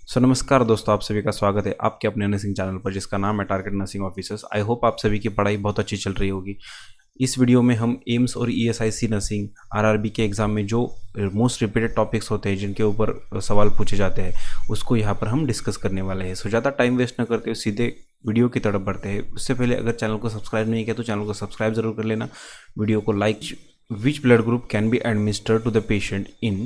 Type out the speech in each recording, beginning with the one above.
नमस्कार दोस्तों, आप सभी का स्वागत है आपके अपने नर्सिंग चैनल पर जिसका नाम है target nursing officers. I hope आप सभी की पढ़ाई बहुत अच्छी चल रही होगी। इस वीडियो में हम एम्स और ईएसआईसी नर्सिंग आरआरबी के एग्जाम में जो मोस्ट रिपीटेड टॉपिक्स होते हैं जिनके ऊपर सवाल पूछे जाते हैं उसको यहाँ पर हम डिस्कस करने वाले हैं। सो ज़्यादा टाइम वेस्ट न करते हुए सीधे वीडियो की तरफ बढ़ते हैं। उससे पहले अगर चैनल को सब्सक्राइब नहीं किया तो चैनल को सब्सक्राइब जरूर कर लेना, वीडियो को like. Which blood group can be administered to the patient in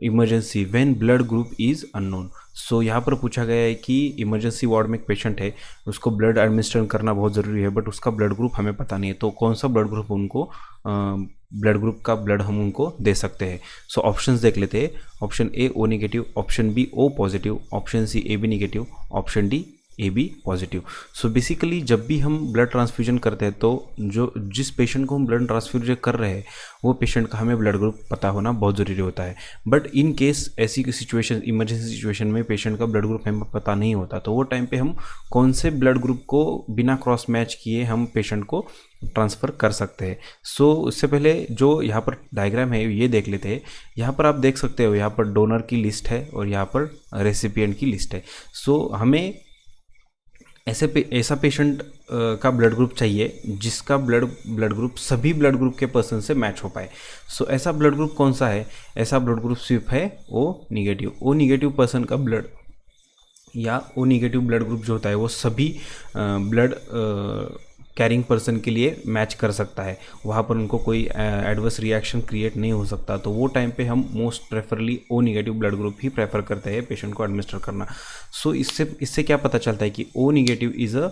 emergency when blood group is unknown? सो यहाँ पर पूछा गया है कि इमरजेंसी वार्ड में एक पेशेंट है, उसको ब्लड एडमिनिस्टर करना बहुत ज़रूरी है बट उसका ब्लड ग्रुप हमें पता नहीं है, तो कौन सा ब्लड ग्रुप उनको ब्लड ग्रुप का ब्लड हम उनको दे सकते हैं। सो ऑप्शंस देख लेते हैं। Option A O negative, option B O positive, option C A B negative, option D A B positive. So basically जब भी हम ब्लड ट्रांसफ्यूजन करते हैं तो जिस पेशेंट को हम ब्लड ट्रांसफ्यूजन कर रहे हैं वो पेशेंट का हमें ब्लड ग्रुप पता होना बहुत ज़रूरी होता है। बट इन केस ऐसी सिचुएशन, इमरजेंसी सिचुएशन में पेशेंट का ब्लड ग्रुप हमें पता नहीं होता तो वो टाइम पे हम कौन से ब्लड ग्रुप को बिना क्रॉस मैच किए हम पेशेंट को ट्रांसफ़र कर सकते हैं। सो उससे पहले जो यहाँ पर डायग्राम है ये देख लेते हैं। यहाँ पर आप देख सकते हो, यहाँ पर डोनर की लिस्ट है और यहाँ पर रेसिपिएंट की लिस्ट है। सो हमें ऐसा पेशेंट का ब्लड ग्रुप चाहिए जिसका ब्लड ग्रुप सभी ब्लड ग्रुप के पर्सन से मैच हो पाए। सो ऐसा ब्लड ग्रुप कौन सा है? ऐसा ब्लड ग्रुप सिर्फ है O negative. O negative person का ब्लड या ओ निगेटिव ब्लड ग्रुप जो होता है वो सभी ब्लड कैरिंग पर्सन के लिए मैच कर सकता है, वहाँ पर उनको कोई एडवर्स रिएक्शन क्रिएट नहीं हो सकता। तो वो टाइम पे हम most preferably O negative blood group ही प्रेफर करते हैं पेशेंट को एडमिनिस्टर करना। सो इससे क्या पता चलता है कि O negative is a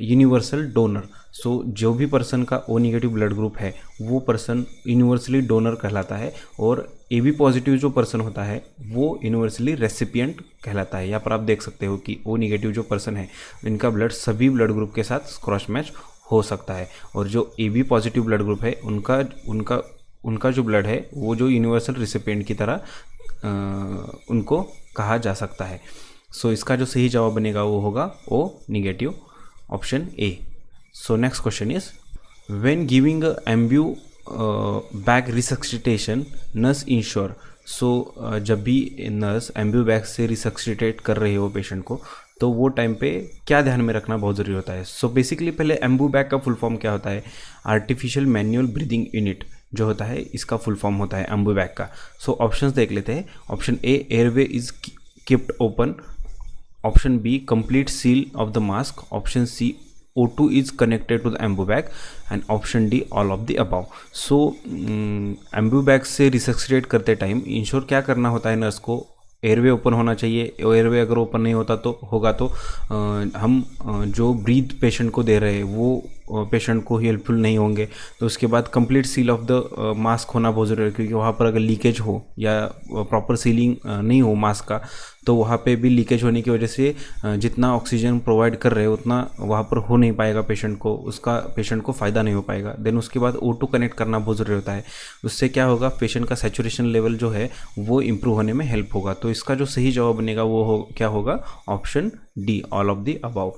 universal donor. So जो भी पर्सन का ओ निगेटिव ब्लड ग्रुप है वो पर्सन यूनिवर्सली डोनर कहलाता है, और ए बी पॉजिटिव जो पर्सन होता है वो यूनिवर्सली रेसिपिएंट कहलाता है। यहाँ पर आप देख सकते हो कि ओ निगेटिव जो पर्सन है इनका ब्लड सभी ब्लड ग्रुप के साथ क्रॉस मैच हो सकता है, और जो A B positive blood group है उनका जो ब्लड है वो जो यूनिवर्सल रिसिपिएंट की तरह उनको कहा जा सकता है। सो इसका जो सही जवाब बनेगा वो होगा O negative, option A. So next question is when giving Ambu bag resuscitation nurse ensure. So जब भी नर्स एम्ब्यू बैग से रिसक्सिटेट कर रही हो पेशेंट को तो वो टाइम पे क्या ध्यान में रखना बहुत ज़रूरी होता है। सो बेसिकली पहले एम्बू बैग का फुल फॉर्म क्या होता है? आर्टिफिशियल मैनुअल ब्रीदिंग यूनिट जो होता है इसका फुल फॉर्म होता है एम्बू बैग का। सो ऑप्शंस देख लेते हैं। Option A airway is kept open, option B complete seal of the mask, option C O2 is connected to the ambu bag, and option D all of the above. So ambu bag से रिसक्सिटेट करते time ensure क्या करना होता है nurse को? Airway open होना चाहिए। Airway अगर ओपन नहीं होता तो हम जो ब्रीथ पेशेंट को दे रहे हैं वो पेशेंट को हेल्पफुल नहीं होंगे। तो उसके बाद complete seal of the mask होना बहुत ज़रूरी है, क्योंकि वहाँ पर अगर लीकेज हो या प्रॉपर सीलिंग नहीं हो मास्क का तो वहाँ पे भी लीकेज होने की वजह से जितना ऑक्सीजन प्रोवाइड कर रहे हैं उतना वहाँ पर हो नहीं पाएगा पेशेंट को फ़ायदा नहीं हो पाएगा। देन उसके बाद O2 कनेक्ट करना बहुत ज़रूरी होता है। उससे क्या होगा? पेशेंट का सैचुरेशन लेवल जो है वो इम्प्रूव होने में हेल्प होगा। तो इसका जो सही जवाब बनेगा वो क्या होगा? Option D all of the above.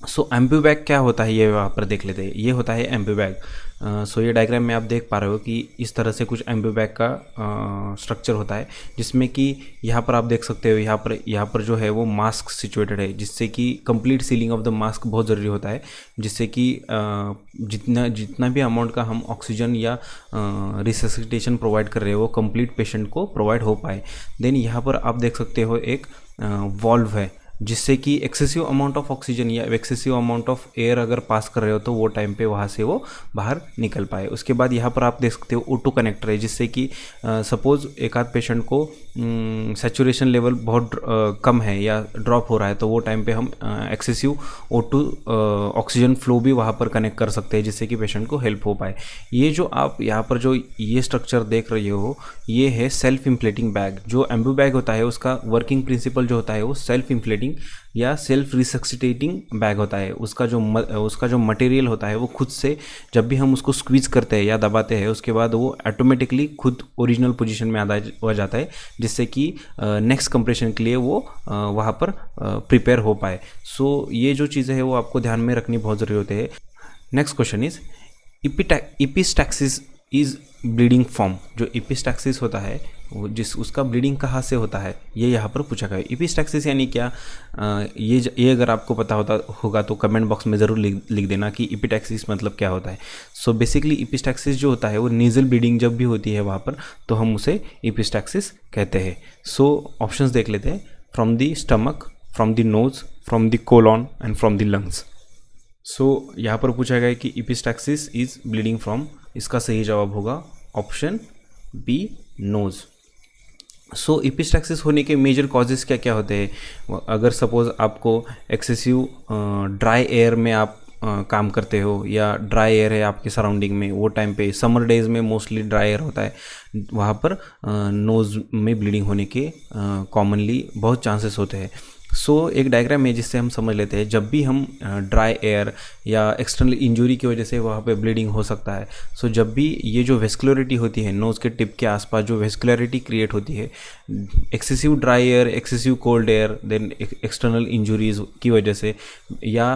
So Anbu bag क्या होता है ये वहाँ पर देख लेते हैं। ये होता है एम्बू बैग। सो ये डायग्राम में आप देख पा रहे हो कि इस तरह से कुछ एम्बू बैग का स्ट्रक्चर होता है, जिसमें कि यहाँ पर आप देख सकते हो यहाँ पर जो है वो मास्क सिचुएटेड है, जिससे कि complete ceiling of the mask बहुत ज़रूरी होता है, जिससे कि जितना भी अमाउंट का हम ऑक्सीजन या रिससिटेशन प्रोवाइड कर रहे हो वो कंप्लीट पेशेंट को प्रोवाइड हो पाए। देन यहाँ पर आप देख सकते हो एक वॉल्व है, जिससे कि एक्सेसिव अमाउंट ऑफ ऑक्सीजन या एक्सेसिव अमाउंट ऑफ एयर अगर पास कर रहे हो तो वो टाइम पे वहाँ से वो बाहर निकल पाए। उसके बाद यहाँ पर आप देख सकते हो O2 कनेक्टर है, जिससे कि सपोज़ एक आध पेशेंट को सैचुरेशन लेवल बहुत कम है या ड्रॉप हो रहा है तो वो टाइम पे हम एक्सेसिव O2 ऑक्सीजन फ्लो भी वहाँ पर कनेक्ट कर सकते हैं, जिससे कि पेशेंट को हेल्प हो पाए। ये जो आप यहाँ पर जो ये स्ट्रक्चर देख रहे हो ये है सेल्फ इन्फ्लेटिंग बैग। जो एम्बू बैग होता है उसका वर्किंग प्रिंसिपल जो होता है वो सेल्फ इन्फ्लेटिंग या सेल्फ रिसक्सिटेटिंग बैग होता है। उसका जो मटेरियल होता है वो खुद से जब भी हम उसको स्क्वीज करते हैं या दबाते हैं उसके बाद वो ऑटोमेटिकली खुद ओरिजिनल पोजीशन में आ जाता है, जिससे कि नेक्स्ट कंप्रेशन के लिए वो वहाँ पर प्रिपेयर हो पाए। सो ये जो चीज़ें हैं वो आपको ध्यान में रखनी बहुत ज़रूरी होती है। Next question is epistaxis is bleeding form. जो एपिस्टैक्सिस होता है जिस उसका ब्लीडिंग कहाँ से होता है ये यहाँ पर पूछा गया है। एपिस्टैक्सिस यानी क्या, ये अगर आपको पता होगा तो कमेंट बॉक्स में ज़रूर लिख देना कि एपिस्टैक्सिस मतलब क्या होता है। सो बेसिकली एपिस्टैक्सिस जो होता है वो नीजल ब्लीडिंग जब भी होती है वहाँ पर तो हम उसे एपिस्टैक्सिस कहते हैं। सो ऑप्शंस देख लेते हैं, from the stomach, from the nose, from the colon and from the lungs. So यहाँ पर पूछा गया है कि एपिस्टैक्सिस इज ब्लीडिंग फ्रॉम, इसका सही जवाब होगा ऑप्शन बी, नोज। सो एपिस्टैक्सिस होने के मेजर कॉजेज़ क्या क्या होते हैं। अगर सपोज़ आपको एक्सेसिव ड्राई एयर में आप काम करते हो या ड्राई एयर है आपके सराउंडिंग में, वो टाइम पे समर डेज़ में मोस्टली ड्राई एयर होता है, वहाँ पर नोज़ में ब्लीडिंग होने के कॉमनली बहुत चांसेस होते हैं। सो एक डायग्राम है जिससे हम समझ लेते हैं, जब भी हम ड्राई एयर या एक्सटर्नल इंजरी की वजह से वहाँ पे ब्लीडिंग हो सकता है। सो जब भी ये जो वेस्कुलरिटी होती है नोज़ के टिप के आसपास, जो वेस्कुलरिटी क्रिएट होती है excessive dry air, excessive cold air, then external injuries की वजह से या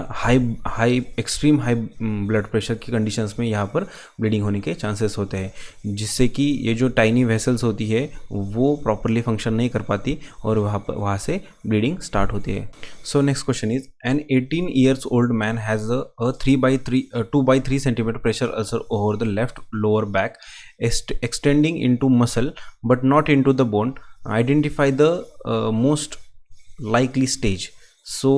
एक्सट्रीम हाई ब्लड प्रेशर की कंडीशंस में यहाँ पर ब्लीडिंग होने के चांसेस होते हैं, जिससे कि ये जो टाइनी वेसल्स होती है वो प्रॉपरली फंक्शन नहीं कर पाती और वहाँ से ब्लीडिंग स्टार्ट होती है। So next question is, an 18 years old man has a 2 by 3 centimeter pressure ulcer over the left lower back extending into muscle but not into the bone. Identify the most likely stage. सो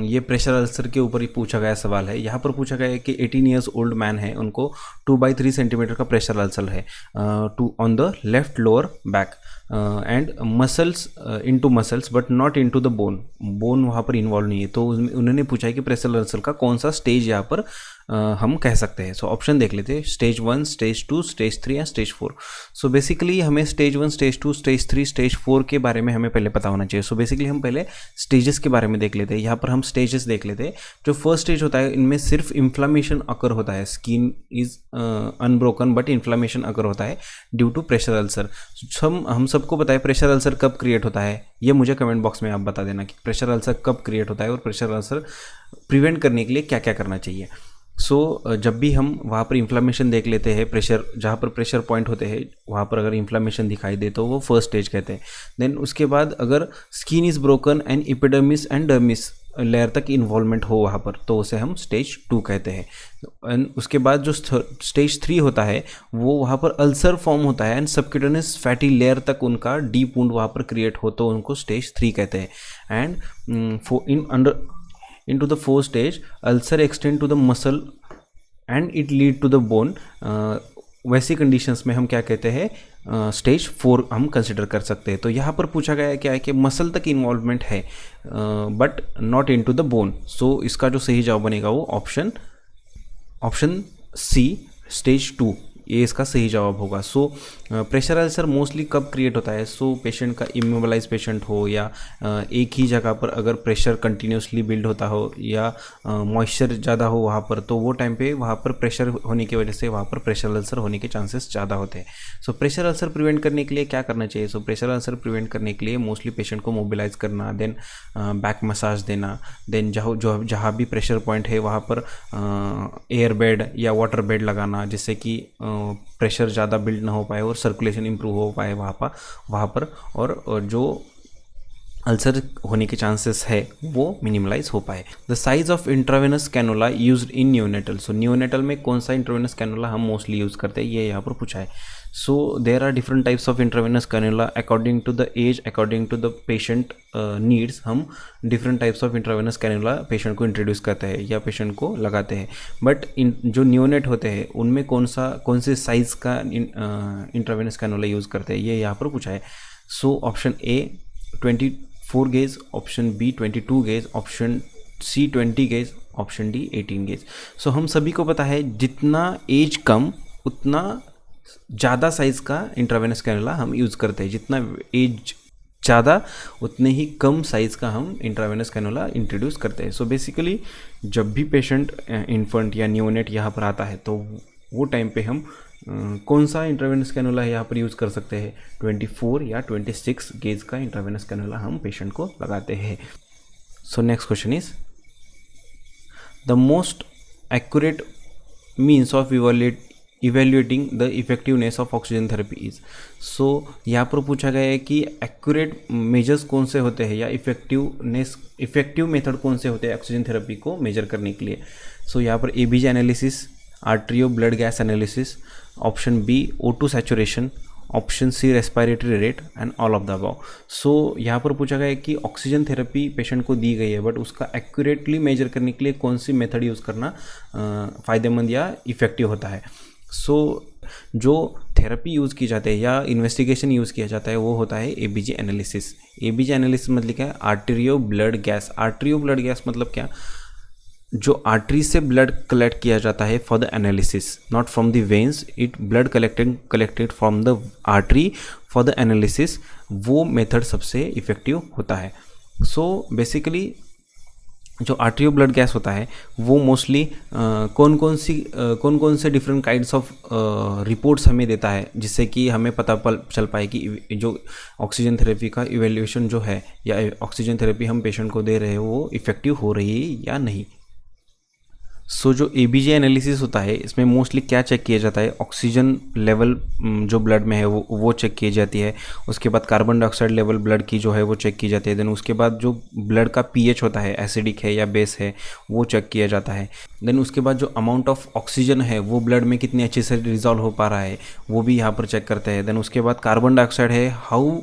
ये pressure ulcer के ऊपर ही पूछा गया सवाल है। यहाँ पर पूछा गया है कि 18 years old मैन है, उनको 2 by 3 सेंटीमीटर का प्रेशर अल्सर है on the left lower back and muscles into muscles but not into the bone, bone वहाँ पर इन्वॉल्व नहीं है। तो उन्होंने पूछा है कि प्रेशर अल्सर का कौन सा स्टेज यहाँ पर हम कह सकते हैं। सो ऑप्शन देख लेते हैं, स्टेज 1, स्टेज 2, स्टेज 3 या स्टेज 4। सो बेसिकली हमें स्टेज 1, स्टेज 2, स्टेज 3, स्टेज 4 के बारे में हमें पहले पता होना चाहिए। सो बेसिकली हम पहले स्टेजेस के बारे में देख लेते हैं। यहाँ पर हम स्टेजेस देख लेते हैं। जो फर्स्ट स्टेज होता है इनमें सिर्फ इन्फ्लामेशन अकर होता है, skin is unbroken but inflammation occur होता है ड्यू टू प्रेशर अल्सर। हम सबको पता है प्रेशर अल्सर कब क्रिएट होता है, ये मुझे कमेंट बॉक्स में आप बता देना कि प्रेशर अल्सर कब क्रिएट होता है और प्रेशर अल्सर प्रिवेंट करने के लिए क्या क्या करना चाहिए। सो जब भी हम वहाँ पर इन्फ्लामेशन देख लेते हैं, प्रेशर जहाँ पर प्रेशर पॉइंट होते हैं वहाँ पर अगर इन्फ्लामेशन दिखाई दे तो वो फर्स्ट स्टेज कहते हैं। देन उसके बाद अगर skin is broken and epidermis and dermis layer तक इन्वॉल्वमेंट हो वहाँ पर तो उसे हम स्टेज 2 कहते हैं। एंड उसके बाद जो स्टेज 3 होता है वो वहाँ पर अल्सर फॉर्म होता है एंड सबक्यूटेनियस फैटी लेयर तक उनका डीप वुंड वहाँ पर क्रिएट हो तो उनको स्टेज 3 कहते हैं। And into the fourth stage ulcer extend to the muscle and it lead to the bone, वैसी कंडीशंस में हम क्या कहते हैं स्टेज 4 हम कंसिडर कर सकते हैं। तो यहाँ पर पूछा गया है क्या है कि मसल तक इन्वॉल्वमेंट है but not into the bone. So इसका जो सही जवाब बनेगा वो ऑप्शन सी, स्टेज 2, ये इसका सही जवाब होगा। सो प्रेशर अल्सर मोस्टली कब क्रिएट होता है, सो पेशेंट का इमोबलाइज पेशेंट हो या एक ही जगह पर अगर प्रेशर कंटिन्यूसली बिल्ड होता हो या मॉइस्चर ज़्यादा हो वहाँ पर, तो वो टाइम पे वहाँ पर प्रेशर होने की वजह से वहाँ पर प्रेशर अल्सर होने के चांसेस ज़्यादा होते हैं। सो प्रेशर अल्सर प्रिवेंट करने के लिए क्या करना चाहिए। सो प्रेशर अल्सर प्रिवेंट करने के लिए मोस्टली पेशेंट को मोबिलाइज करना, देन बैक मसाज देना, देन जहाँ भी प्रेशर पॉइंट है वहाँ पर एयर बेड या वाटर बेड लगाना, जिससे कि प्रेशर ज़्यादा बिल्ड ना हो पाए और सर्कुलेशन इम्प्रूव हो पाए वहाँ पर और जो अल्सर होने के चांसेस है वो मिनिमलाइज हो पाए। The size of intravenous cannula used in neonatal. So neonatal में कौन सा इंट्रावेनस कैनोला हम मोस्टली यूज़ करते हैं ये यहाँ पर पूछा है। So there are different types of intravenous cannula according to the age, according to the patient needs. हम different types of intravenous cannula patient को इंट्रोड्यूस करते हैं या पेशेंट को लगाते हैं। बट जो न्यूनेट होते हैं उनमें कौन से साइज़ का इंट्रावेनस कैनोला यूज़ करते हैं ये यहाँ पर पूछा है। So option A 24 gauge, option B 22 gauge, option C 20 gauge, option D 18 gauge. So हम सभी को पता है जितना एज कम उतना ज़्यादा साइज़ का इंट्रावेनस कैनोला हम यूज़ करते हैं, जितना एज ज़्यादा उतने ही कम साइज़ का हम इंट्रावेनस कैनोला इंट्रोड्यूस करते हैं। सो बेसिकली जब भी पेशेंट इन्फेंट या न्यूनेट यहाँ पर आता है तो वो टाइम पे हम कौन सा इंट्रावेनस कैनोला यहाँ पर यूज़ कर सकते हैं, 24 या 26 गेज का इंट्रावेनस कैनोला हम पेशेंट को लगाते हैं। So next question is, the most accurate means of evaluating the effectiveness of oxygen therapy is. So यहाँ पर पूछा गया है कि एक्यूरेट मेजर्स कौन से होते हैं या इफेक्टिव मेथड कौन से होते हैं ऑक्सीजन थेरेपी को मेजर करने के लिए। सो यहाँ पर ABG analysis, arterial blood gas analysis, option B O2 saturation, option C respiratory rate and all of the above. So यहाँ पर पूछा गया है कि ऑक्सीजन थेरेपी पेशेंट को दी गई है बट उसका एक्यूरेटली मेजर करने के लिए कौन सी मेथड यूज़ करना फ़ायदेमंद या इफ़ेक्टिव होता है। सो जो थेरेपी यूज़ की जाती है या इन्वेस्टिगेशन यूज़ किया जाता है वो होता है एबीजी एनालिसिस। एबीजी एनालिसिस मतलब क्या है? आर्टेरियो ब्लड गैस। आर्टेरियो ब्लड गैस मतलब क्या? जो आर्टरी से ब्लड कलेक्ट किया जाता है for the analysis, not from the veins, it blood collected from the artery for the analysis, वो मेथड सबसे इफ़ेक्टिव होता है। सो बेसिकली जो आर्टेरियो ब्लड गैस होता है वो मोस्टली कौन कौन से डिफरेंट काइंड्स ऑफ रिपोर्ट्स हमें देता है जिससे कि हमें पता चल पाए कि जो ऑक्सीजन थेरेपी का इवेल्युएशन जो है या ऑक्सीजन थेरेपी हम पेशेंट को दे रहे हैं वो इफ़ेक्टिव हो रही है या नहीं। सो जो एबीजी एनालिसिस होता है इसमें मोस्टली क्या चेक किया जाता है? ऑक्सीजन लेवल जो ब्लड में है वो चेक की जाती है। उसके बाद कार्बन डाइऑक्साइड लेवल ब्लड की जो है वो चेक की जाती है। देन उसके बाद जो ब्लड का पीएच होता है, एसिडिक है या बेस है, वो चेक किया जाता है। देन उसके बाद जो अमाउंट ऑफ ऑक्सीजन है वो ब्लड में कितनी अच्छे से रिजॉल्व हो पा रहा है वो भी यहाँ पर चेक करते हैं। देन उसके बाद कार्बन डाइऑक्साइड है, how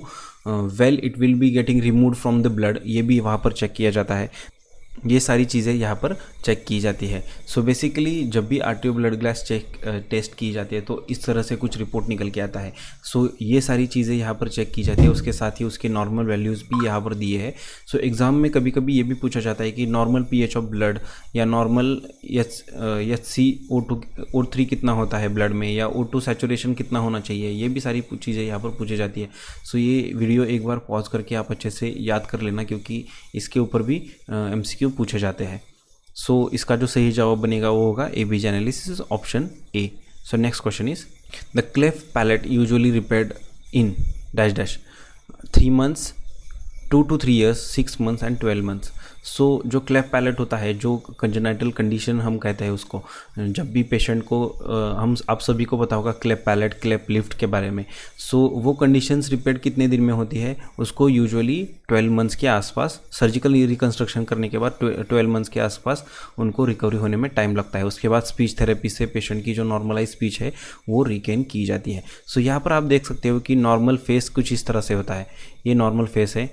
well it will be getting removed from the blood, ये भी वहाँ पर चेक किया जाता है। ये सारी चीज़ें यहाँ पर चेक की जाती है। सो बेसिकली जब भी आर्टेरियो ब्लड गैस टेस्ट की जाती है तो इस तरह से कुछ रिपोर्ट निकल के आता है। सो ये सारी चीज़ें यहाँ पर चेक की जाती है। उसके साथ ही उसके नॉर्मल वैल्यूज़ भी यहाँ पर दिए हैं। सो एग्ज़ाम में कभी कभी ये भी पूछा जाता है कि नॉर्मल पीएच ऑफ ब्लड या नॉर्मल HCO3 कितना होता है ब्लड में, या O2 सैचुरेशन कितना होना चाहिए, ये भी सारी चीज़ें यहाँ पर पूछी जाती है। सो ये वीडियो एक बार पॉज करके आप अच्छे से याद कर लेना क्योंकि इसके ऊपर भी MCQ पूछे जाते हैं। सो इसका जो सही जवाब बनेगा वो होगा ABG analysis, option A. So next question is the cleft palate usually repaired in dash dash 3 months, 2 to 3 years, 6 months and 12 months। सो जो क्लेफ्ट पैलेट होता है, जो कंजेनाइटल कंडीशन हम कहते हैं उसको, जब भी पेशेंट को आप सभी को पता होगा क्लेफ्ट पैलेट, क्लेफ्ट लिफ्ट के बारे में। सो वो कंडीशंस रिपेयर कितने दिन में होती है? उसको यूजुअली 12 months के आसपास, सर्जिकल रिकंस्ट्रक्शन करने के बाद 12 months के आसपास उनको रिकवरी होने में टाइम लगता है। उसके बाद स्पीच थेरेपी से पेशेंट की जो नॉर्मलाइज स्पीच है वो रिगेन की जाती है। सो यहाँ पर आप देख सकते हो कि नॉर्मल फेस कुछ इस तरह से होता है। ये नॉर्मल फेस है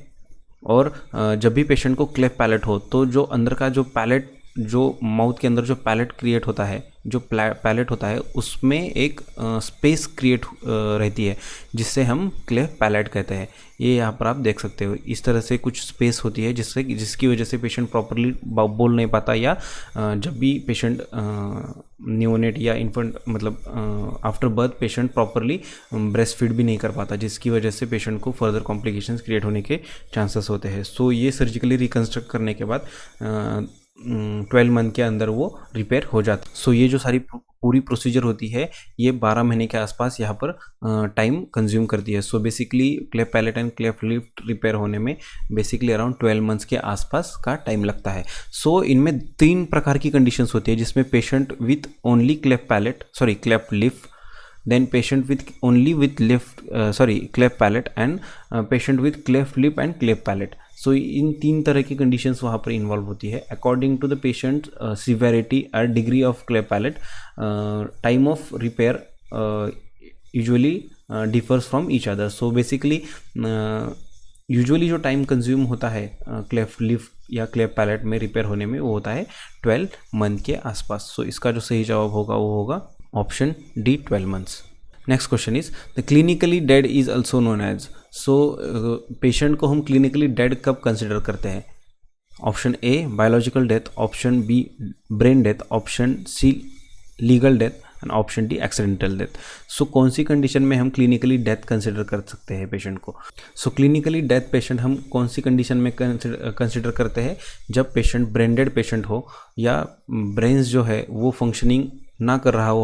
और जब भी पेशेंट को क्लेफ्ट पैलेट हो तो जो अंदर का जो पैलेट, जो माउथ के अंदर जो पैलेट क्रिएट होता है, जो पैलेट होता है उसमें एक स्पेस क्रिएट रहती है जिससे हम क्लेफ्ट पैलेट कहते हैं। ये यहाँ पर आप देख सकते हो, इस तरह से कुछ स्पेस होती है जिसकी वजह से पेशेंट प्रॉपरली बोल नहीं पाता, या जब भी पेशेंट न्यूनेट या इन्फेंट मतलब after birth patient properly breast feed भी नहीं कर पाता, जिसकी वजह से पेशेंट को फर्दर कॉम्प्लिकेशंस क्रिएट होने के चांसेस होते हैं। सो ये सर्जिकली रिकन्स्ट्रक्ट करने के बाद 12 month के अंदर वो रिपेयर हो जाता है। सो ये जो सारी पूरी प्रोसीजर होती है ये 12 महीने के आसपास यहाँ पर टाइम कंज्यूम करती है। So basically cleft palate and cleft lift repair होने में बेसिकली अराउंड 12 months के आसपास का टाइम लगता है। सो इनमें 3 प्रकार की कंडीशंस होती है जिसमें patient with only cleft lift, then patient with only with cleft palate and patient with cleft lip and cleft palate। So इन 3 तरह की कंडीशंस वहाँ पर इन्वॉल्व होती है। According to the patient severity और degree of cleft palate, time of repair usually differs from each other. So basically usually जो time consume होता है क्लेफ्ट लिफ्ट या क्लेफ्ट पैलेट में रिपेयर होने में वो होता है 12 month के आसपास। सो इसका जो सही जवाब होगा वो होगा option D, 12 months। Next question is the clinically dead is also known as. So patient को हम क्लिनिकली डेड कब कंसिडर करते हैं? Option A biological death, option B brain death, option C legal death and option D accidental death. So कौन सी condition में हम clinically death consider कर सकते हैं पेशेंट को? सो क्लिनिकली डेथ पेशेंट हम कौन सी कंडीशन में कंसिडर करते हैं? जब पेशेंट ब्रेन डेड पेशेंट हो या ब्रेन्स जो है वो फंक्शनिंग ना कर रहा हो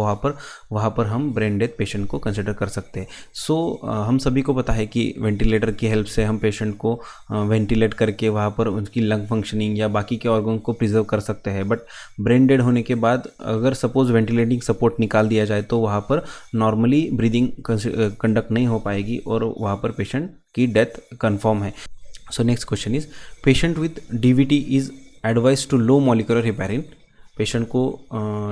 वहाँ पर हम ब्रेन डेथ पेशेंट को कंसिडर कर सकते हैं। सो हम सभी को पता है कि वेंटिलेटर की हेल्प से हम पेशेंट को वेंटिलेट करके वहाँ पर उनकी लंग फंक्शनिंग या बाकी के ऑर्गन को प्रिजर्व कर सकते हैं, बट ब्रेन डेड होने के बाद अगर सपोज वेंटिलेटिंग सपोर्ट निकाल दिया जाए तो वहाँ पर नॉर्मली ब्रीदिंग कंडक्ट नहीं हो पाएगी और वहाँ पर पेशेंट की डेथ कन्फर्म है। So next question is, patient with DVT is advise to low molecular heparin. Patient को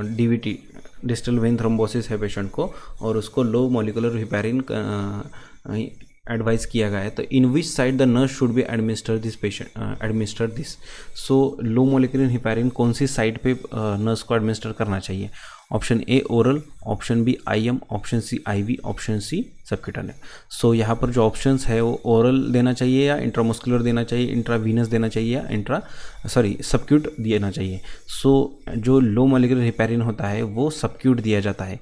डीवीटी डिस्टल वेन थ्रोम्बोसिस है पेशेंट को और उसको लो मॉलिक्यूलर हेपेरिन एडवाइस किया गया है, तो in which side the nurse should be administer this. So low molecular heparin कौन सी साइड पे नर्स को एडमिनिस्टर करना चाहिए? Option A oral, option B IM, option C IV, option C subcutaneous. So यहाँ पर जो ऑप्शंस है वो ओरल देना चाहिए या इंट्रामस्कुलर देना चाहिए, इंट्रावीनस देना चाहिए या सबक्यूट देना चाहिए। सो जो लो मॉलिक्यूलर हेपेरिन होता है वो सबक्यूट दिया जाता है।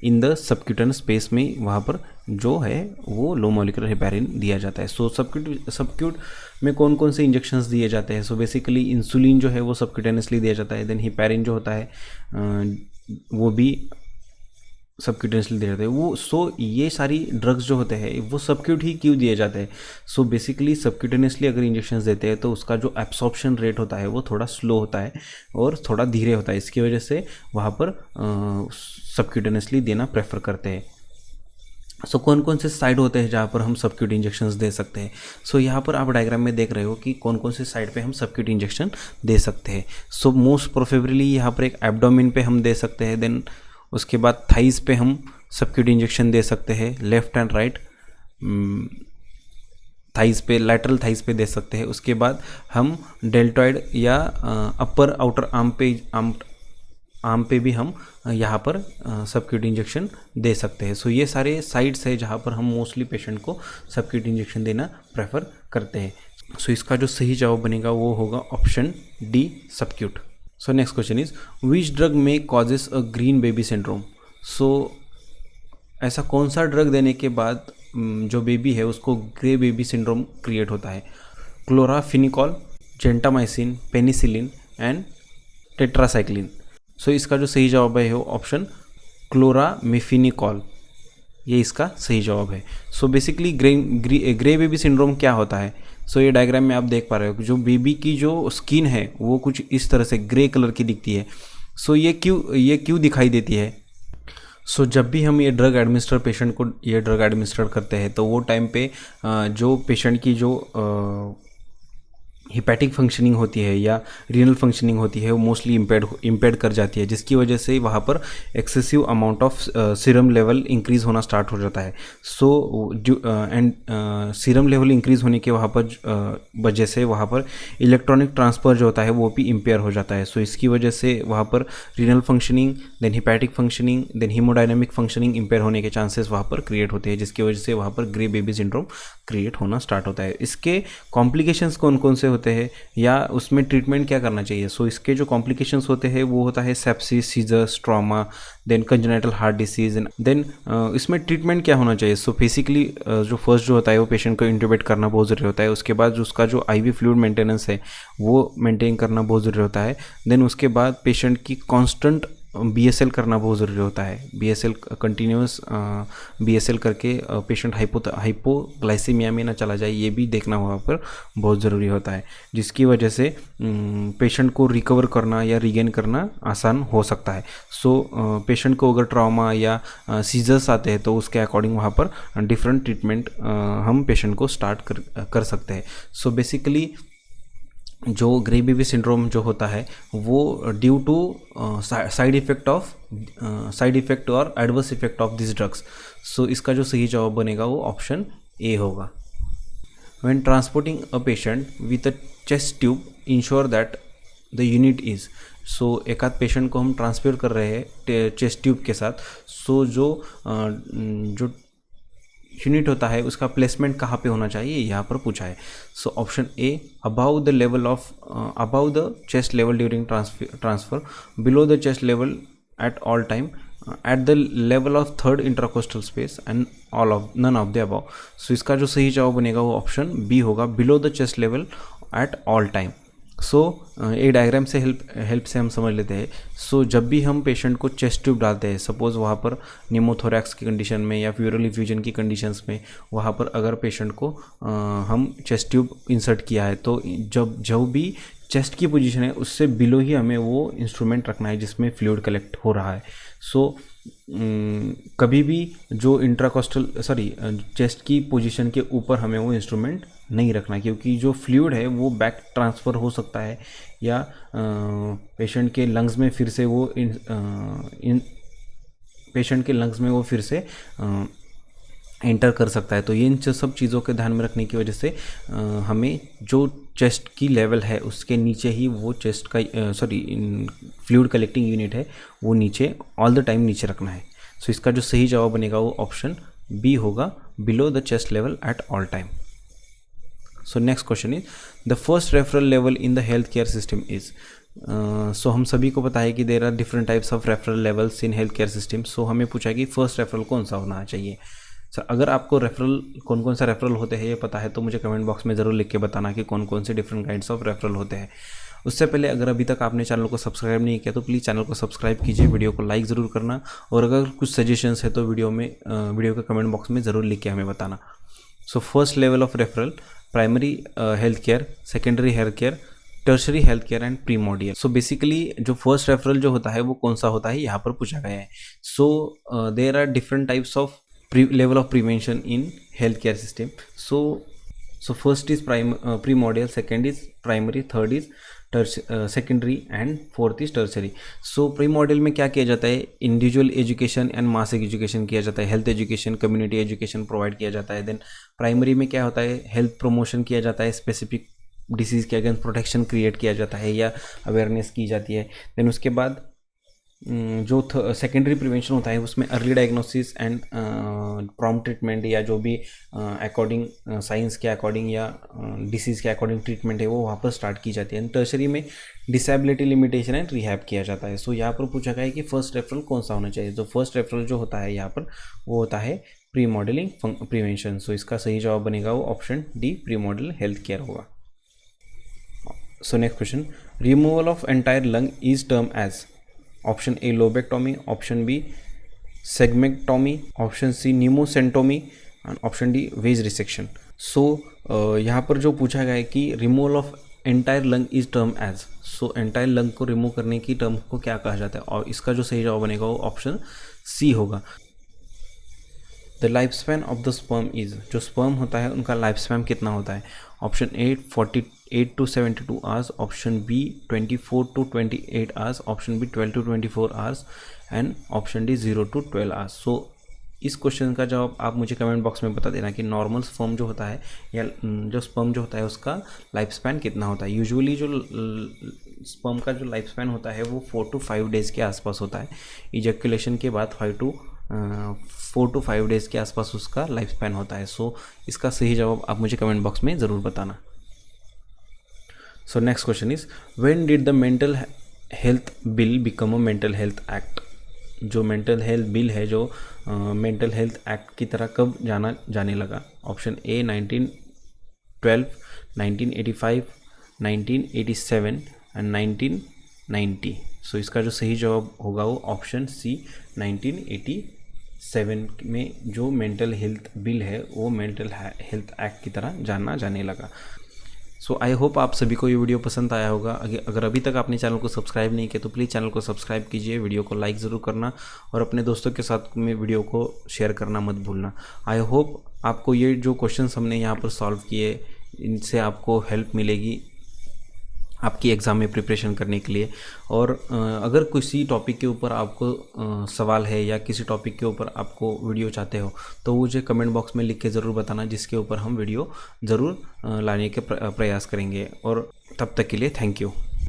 इन द सबक्यूटेनस स्पेस में वहाँ पर जो है वो लो मॉलिक्यूलर हेपेरिन दिया जाता है। सो सबक्यूट में कौन कौन से इंजेक्शंस दिए जाते हैं? सो बेसिकली इंसुलिन जो है वो सबक्यूटेनसली दिया जाता है, देन हेपेरिन जो होता है वो भी सबक्यूटेनियसली दिया जाता है वो। सो ये सारी ड्रग्स जो होते हैं वो सबक्यूट ही क्यों दिए जाते हैं? सो बेसिकली सबक्यूटेनियसली अगर इंजेक्शंस देते हैं तो उसका जो एब्सॉर्प्शन रेट होता है वो थोड़ा स्लो होता है और थोड़ा धीरे होता है, इसकी वजह से वहाँ पर सबक्यूटेनियसली देना प्रेफर करते हैं। सो कौन कौन से साइड होते हैं जहाँ पर हम सबक्यूट इंजेक्शंस दे सकते हैं? सो यहाँ पर आप डायग्राम में देख रहे हो कि कौन कौन से साइड पे हम सबक्यूट इंजेक्शन दे सकते हैं। सो मोस्ट प्रोफेबली यहाँ पर एक एब्डोमेन पे हम दे सकते हैं, देन उसके बाद थाइस पे हम सबक्यूट इंजेक्शन दे सकते हैं, लेफ्ट एंड राइट थाइस पे, लैटरल थाइस पे दे सकते हैं। उसके बाद हम डेल्टॉइड या अपर आउटर आर्म पे भी हम यहाँ पर सबक्यूट इंजेक्शन दे सकते हैं। सो ये सारे साइड्स है जहाँ पर हम मोस्टली पेशेंट को सबक्यूट इंजेक्शन देना प्रेफर करते हैं। सो इसका जो सही जवाब बनेगा वो होगा option D, subcut. So next question is, which drug may causes a green baby syndrome. So ऐसा कौन सा ड्रग देने के बाद जो बेबी है उसको ग्रे बेबी सिंड्रोम क्रिएट होता है? क्लोराफिनिकॉल, जेंटामाइसिन, पेनिसिलिन एंड टेट्रासाइक्लिन। सो इसका जो सही जवाब है वो ऑप्शन क्लोरामिफिनिकॉल, ये इसका सही जवाब है। So basically grey baby syndrome क्या होता है? सो ये डायग्राम में आप देख पा रहे हो कि जो बेबी की जो स्किन है वो कुछ इस तरह से ग्रे कलर की दिखती है। सो ये क्यों दिखाई देती है? सो जब भी हम ये ड्रग एडमिनिस्टर पेशेंट को ये ड्रग एडमिनिस्टर करते हैं तो वो टाइम पे जो पेशेंट की जो हिपैटिक फंक्शनिंग होती है या रीनल फंक्शनिंग होती है वो मोस्टली इम्पेयर्ड कर जाती है, जिसकी वजह से वहाँ पर excessive amount of serum level increase होना स्टार्ट हो जाता है। So and serum level increase होने के वहाँ पर वजह से वहाँ पर इलेक्ट्रॉनिक ट्रांसफ़र जो होता है वो भी इम्पेयर हो जाता है। सो इसकी वजह से वहाँ पर renal functioning, then hepatic functioning, then hemodynamic functioning impair होने के चांसेस वहाँ पर क्रिएट होते हैं, जिसकी वजह से वहाँ पर ग्रे बेबी सिंड्रोम क्रिएट होना स्टार्ट होता है। इसके कॉम्प्लिकेशंस कौन कौन से होते हैं या उसमें ट्रीटमेंट क्या करना चाहिए? सो इसके जो कॉम्प्लिकेशंस होते हैं वो होता है sepsis, seizures, trauma, then congenital heart disease, then इसमें ट्रीटमेंट क्या होना चाहिए? सो बेसिकली जो फर्स्ट जो होता है वो पेशेंट को इंट्यूबेट करना बहुत ज़रूरी होता है। उसके बाद उसका जो आईवी फ्लूइड मेंटेनेंस है वो मेंटेन करना बहुत ज़रूरी होता है। देन उसके बाद पेशेंट की कांस्टेंट BSL करना बहुत ज़रूरी होता है। BSL कंटिन्यूस BSL करके पेशेंट हाइपोग्लाइसीमिया में ना चला जाए, ये भी देखना वहाँ पर बहुत ज़रूरी होता है, जिसकी वजह से पेशेंट को रिकवर करना या रिगेन करना आसान हो सकता है। सो पेशेंट को अगर ट्रॉमा या सीजर्स आते हैं तो उसके अकॉर्डिंग वहाँ पर डिफरेंट ट्रीटमेंट हम पेशेंट को स्टार्ट कर सकते हैं। सो बेसिकली जो ग्रे बेबी सिंड्रोम जो होता है वो ड्यू टू साइड इफेक्ट और adverse effect of this drugs. So इसका जो सही जवाब बनेगा वो ऑप्शन ए होगा। When transporting a patient with a chest tube ensure that the unit is. So एक आध पेशेंट को हम ट्रांसफर कर रहे हैं चेस्ट ट्यूब के साथ, सो जो यूनिट होता है उसका प्लेसमेंट कहाँ पे होना चाहिए यहाँ पर पूछा है। So option A above the chest level during transfer, below the chest level at all time, at the level of third intercostal space and none of the above. So इसका जो सही जवाब बनेगा वो ऑप्शन बी होगा, below the chest level at all time. So एक diagram से help से हम समझ लेते हैं। सो जब भी हम पेशेंट को चेस्ट ट्यूब डालते हैं, सपोज़ वहाँ पर निमोथोरैक्स की कंडीशन में या प्यूरल इफ्यूजन की कंडीशंस में, वहाँ पर अगर पेशेंट को हम चेस्ट ट्यूब इंसर्ट किया है तो जब भी चेस्ट की पोजीशन है उससे बिलो ही हमें वो इंस्ट्रूमेंट रखना है जिसमें फ्लूइड कलेक्ट हो रहा है। सो कभी भी जो चेस्ट की पोजीशन के ऊपर हमें वो इंस्ट्रूमेंट नहीं रखना, क्योंकि जो फ्लूइड है वो बैक ट्रांसफ़र हो सकता है या पेशेंट के लंग्स में फिर से वो एंटर कर सकता है। तो ये इन सब चीज़ों के ध्यान में रखने की वजह से हमें जो चेस्ट की लेवल है उसके नीचे ही वो चेस्ट का फ्लूइड कलेक्टिंग यूनिट है वो नीचे ऑल द टाइम नीचे रखना है। सो इसका जो सही जवाब बनेगा वो ऑप्शन बी होगा, below the chest level at all time. So next question is the first referral level in the health care system is. So हम सभी को पता है कि there are different types of referral levels in health care system. So हमें पूछा है कि फर्स्ट रेफरल कौन सा होना चाहिए। सर अगर आपको रेफरल कौन कौन सा रेफरल होते हैं ये पता है तो मुझे कमेंट बॉक्स में ज़रूर लिख के बताना कि कौन कौन से डिफरेंट काइंड्स ऑफ रेफरल होते हैं। उससे पहले अगर अभी तक आपने चैनल को सब्सक्राइब नहीं किया तो प्लीज़ चैनल को सब्सक्राइब कीजिए, वीडियो को लाइक ज़रूर करना, और अगर कुछ सजेशंस है तो वीडियो के कमेंट बॉक्स में ज़रूर लिख के हमें बताना। So first level of referral, primary health care, secondary health care, tertiary health care and primordial. So basically जो फर्स्ट रेफरल जो होता है वो कौन सा होता है यहाँ पर पूछा गया है। So there are different types of level of prevention in healthcare system. So first is primordial, second is primary, third is secondary and fourth is tertiary. So primordial में क्या किया जाता है, individual education and mass education किया जाता है, health education, community education provide किया जाता है। देन प्राइमरी में क्या होता है, हेल्थ प्रमोशन किया जाता है, स्पेसिफिक डिसीज़ के अगेंस्ट प्रोटेक्शन क्रिएट किया जाता है या अवेयरनेस की जाती है। देन उसके बाद जो सेकेंडरी प्रिवेंशन होता है उसमें early diagnosis and prompt treatment या जो भी अकॉर्डिंग साइंस के अकॉर्डिंग या डिसीज़ के अकॉर्डिंग ट्रीटमेंट है वो वहाँ पर स्टार्ट की जाती है। एंड टर्शरी में डिसेबिलिटी लिमिटेशन एंड रिहैब किया जाता है। सो यहाँ पर पूछा गया है कि फर्स्ट रेफरल कौन सा होना चाहिए। तो फर्स्ट रेफरल जो होता है यहाँ पर वो होता है प्री मॉडलिंग प्रिवेंशन। सो इसका सही जवाब बनेगा वो option D, pre model health care होगा। So next question, removal of entire lung is term as. Option A lobectomy, option B segmentectomy, option C न्यूमोसेंटोमी and option D wedge resection. So यहाँ पर जो पूछा गया है कि removal of entire lung is term as. So entire lung को remove करने की टर्म को क्या कहा जाता है, और इसका जो सही जवाब बनेगा वो ऑप्शन सी होगा। The life span of the sperm is, जो स्पर्म होता है उनका लाइफ स्पैन कितना होता है। Option A 48 to 72 hours, option B 24 to 28 hours, option B 12 to 24 hours and option D 0 to 12 hours. So इस क्वेश्चन का जवाब आप मुझे कमेंट बॉक्स में बता देना कि नॉर्मल स्पर्म जो होता है या जो स्पर्म जो होता है उसका लाइफ स्पैन कितना होता है। यूजुअली जो स्पर्म का जो लाइफ स्पैन होता है वो 4 to 5 डेज़ के आसपास होता है। इजैकुलेशन के बाद 4 to 5 डेज़ के आसपास उसका लाइफ स्पैन होता है। सो इसका सही जवाब आप मुझे कमेंट बॉक्स में ज़रूर बताना। सो next question is, when did the mental health bill become a mental health act. जो मेंटल हेल्थ बिल है जो मेंटल हेल्थ एक्ट की तरह कब जाने लगा। Option A 1912, 1985, 1987 and 1990। सो इसका जो सही जवाब होगा वो ऑप्शन सी 1987 में जो मेंटल हेल्थ बिल है वो मेंटल हेल्थ एक्ट की तरह जाने लगा। सो आई होप आप सभी को ये वीडियो पसंद आया होगा। अगर अभी तक आपने चैनल को सब्सक्राइब नहीं किया तो प्लीज़ चैनल को सब्सक्राइब कीजिए, वीडियो को लाइक ज़रूर करना और अपने दोस्तों के साथ में वीडियो को शेयर करना मत भूलना। आई होप आपको ये जो क्वेश्चंस हमने यहाँ पर सॉल्व किए इनसे आपको हेल्प मिलेगी आपकी एग्ज़ाम में प्रिपरेशन करने के लिए। और अगर किसी टॉपिक के ऊपर आपको सवाल है या किसी टॉपिक के ऊपर आपको वीडियो चाहते हो तो मुझे कमेंट बॉक्स में लिख के ज़रूर बताना, जिसके ऊपर हम वीडियो ज़रूर लाने के प्रयास करेंगे। और तब तक के लिए थैंक यू।